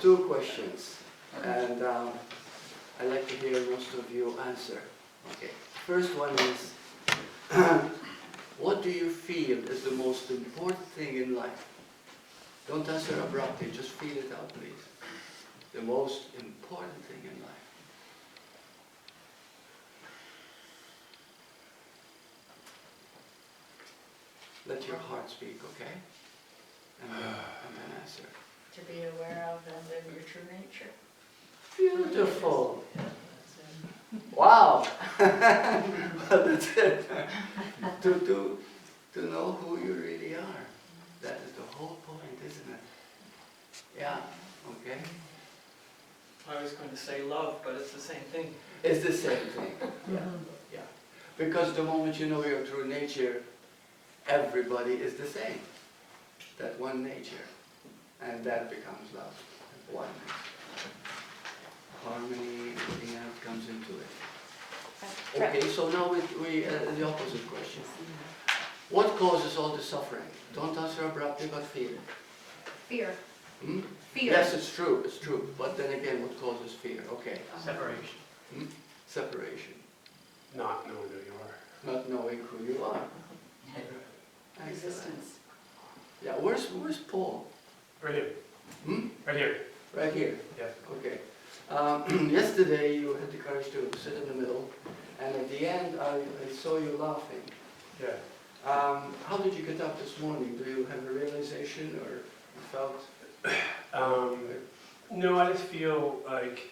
two questions, and I'd like to hear most of you answer. Okay. First one is, what do you feel is the most important thing in life? Don't answer abruptly, just feel it out, please. The most important thing in life. Let your heart speak, okay? And then answer. To be aware of and live your true nature. Beautiful. Wow. Well, that's it. To know who you really are. That is the whole point, isn't it? Yeah. Okay. I was going to say love, but it's the same thing. It's the same thing. Yeah. Yeah. Because the moment you know your true nature, everybody is the same. That one nature. And that becomes love. Oneness. Harmony, everything else comes into it. Okay, so now we the opposite question. What causes all the suffering? Don't answer abruptly, but feel it. Fear. Hmm? Fear. Yes, it's true, it's true. But then again, what causes fear? Okay. Separation. Hmm? Separation. Not knowing who you are. Not knowing who you are. Excellent. Resistance. Yeah, where's Paul? Right here. Hmm? Right here. Right here. Yeah. Okay. Yesterday you had the courage to sit in the middle, and at the end I saw you laughing. Yeah. How did you get up this morning? Do you have a realization, or you felt? No, I just feel like,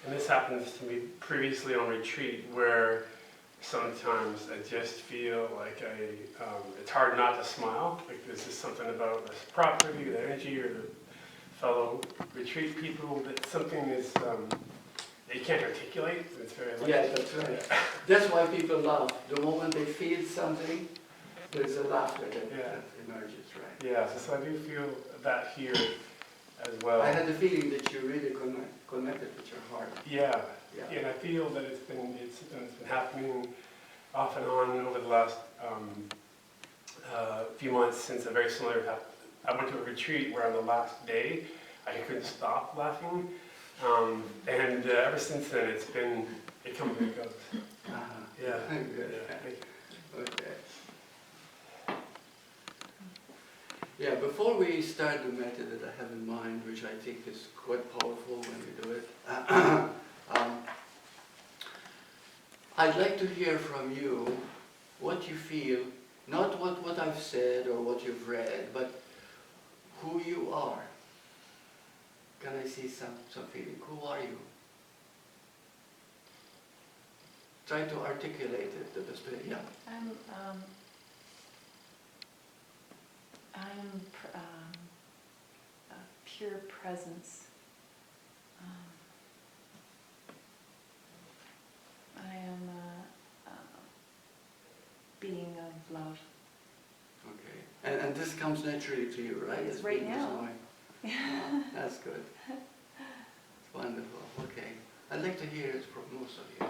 and this happens to me previously on retreat, where sometimes I just feel like it's hard not to smile. Like there's just something about this property, the energy, or the fellow retreat people, that something is, that you can't articulate. It's very like, Yeah, that's right. Yeah. That's why people laugh. The moment they feel something, there's a laughter that emerges, right? Yeah, so I do feel that here as well. I had the feeling that you really connected with your heart. Yeah. Yeah. And I feel that it's been happening off and on over the last few months since a very similar happened. I went to a retreat where on the last day I couldn't stop laughing, and ever since then it comes and it goes. Uh-huh. Yeah. Good. Yeah. Okay. Yeah, before we start the method that I have in mind, which I think is quite powerful when we do it, I'd like to hear from you what you feel, not what I've said or what you've read, but who you are. Can I see some feeling? Who are you? Try to articulate it the best way. Yeah. I'm a pure presence. I am a being of love. Okay. And this comes naturally to you, right? It's As right being now. this way. That's good. It's wonderful. Okay. I'd like to hear it from most of you.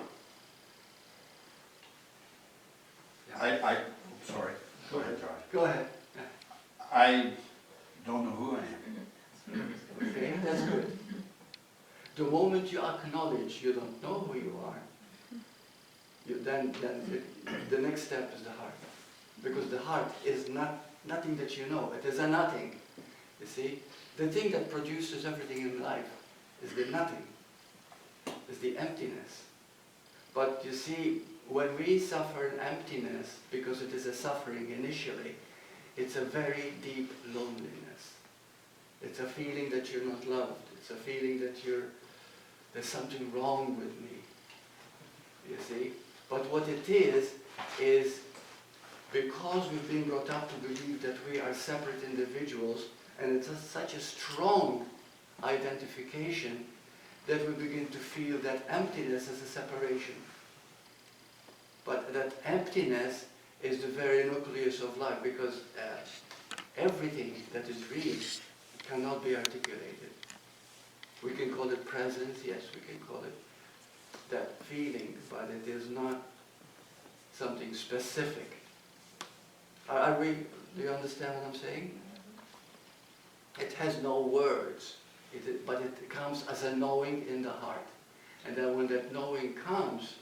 Yeah. Sorry. Go ahead, Josh. Go ahead. I don't know who I am. Okay, that's good. The moment you acknowledge you don't know who you are, then the next step is the heart. Because the heart is nothing that you know. It is a nothing. You see? The thing that produces everything in life is the nothing. Is the emptiness. But you see, when we suffer an emptiness, because it is a suffering initially, it's a very deep loneliness. It's a feeling that you're not loved. It's a feeling that there's something wrong with me. You see? But what it is because we've been brought up to believe that we are separate individuals, and it's such a strong identification that we begin to feel that emptiness as a separation. But that emptiness is the very nucleus of life, because everything that is real cannot be articulated. We can call it presence, yes, we can call it that feeling, but it is not something specific. Do you understand what I'm saying? It has no words. But it comes as a knowing in the heart. And then when that knowing comes,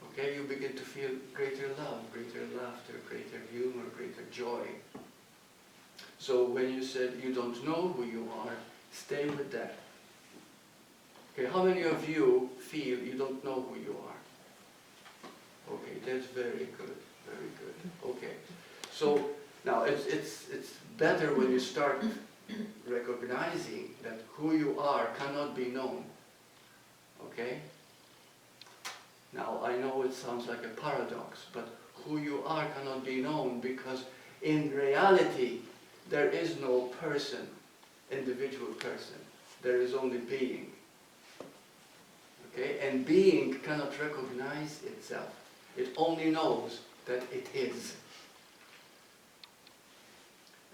okay, you begin to feel greater love, greater laughter, greater humor, greater joy. So when you said you don't know who you are, stay with that. Okay, how many of you feel you don't know who you are? Okay, that's very good, very good. Okay, so now it's better when you start recognizing that who you are cannot be known. Okay? Now I know it sounds like a paradox, but who you are cannot be known because in reality there is no person, individual person. There is only being. Okay? And being cannot recognize itself. It only knows that it is.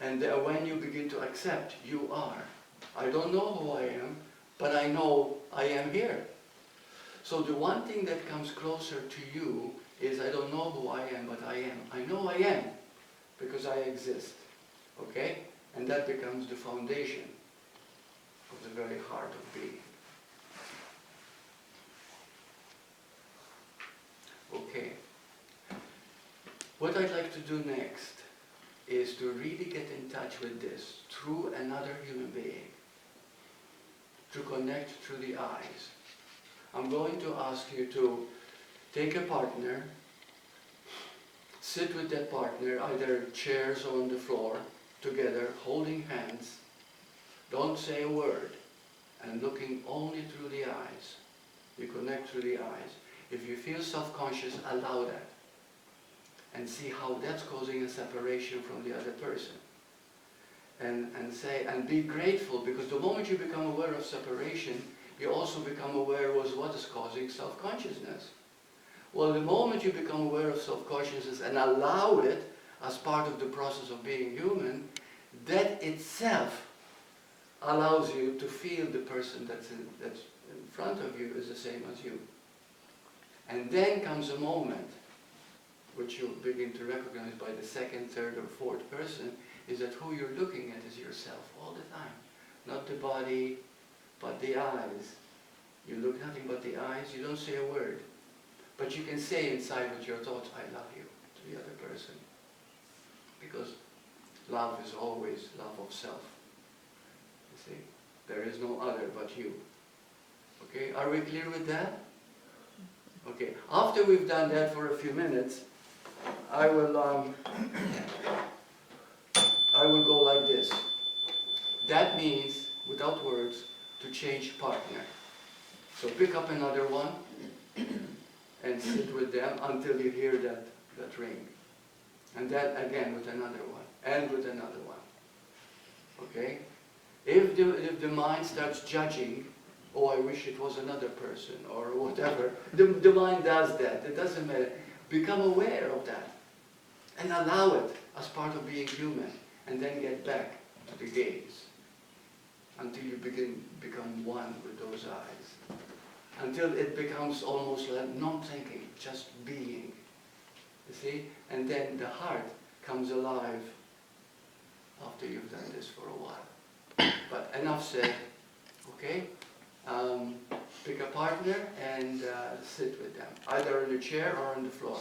And when you begin to accept, you are. I don't know who I am, but I know I am here. So the one thing that comes closer to you is I don't know who I am, but I am. I know I am, because I exist. Okay? And that becomes the foundation of the very heart of being. Okay. What I'd like to do next is to really get in touch with this through another human being, to connect through the eyes. I'm going to ask you to take a partner, sit with that partner, either chairs or on the floor, together, holding hands. Don't say a word, and looking only through the eyes. You connect through the eyes. If you feel self-conscious, allow that. And see how that's causing a separation from the other person. And be grateful, because the moment you become aware of separation, you also become aware of what is causing self-consciousness. Well, the moment you become aware of self-consciousness and allow it as part of the process of being human, that itself allows you to feel the person that's in front of you is the same as you. And then comes a moment which you begin to recognize by the second, third, or fourth person, is that who you're looking at is yourself all the time. Not the body, but the eyes. You look nothing but the eyes, you don't say a word. But you can say inside with your thoughts, I love you, to the other person. Because love is always love of self. You see? There is no other but you. Okay, are we clear with that? Okay, after we've done that for a few minutes, I will go like this. That means, without words, to change partner. So pick up another one and sit with them until you hear that ring. And then again with another one, and with another one. Okay? If the mind starts judging, oh, I wish it was another person, or whatever, the mind does that. It doesn't matter. Become aware of that. And allow it as part of being human. And then get back to the gaze. Until you become one with those eyes. Until it becomes almost like non-thinking, just being. You see? And then the heart comes alive after you've done this for a while. But enough said. Okay? Pick a partner and sit with them, either in a chair or on the floor.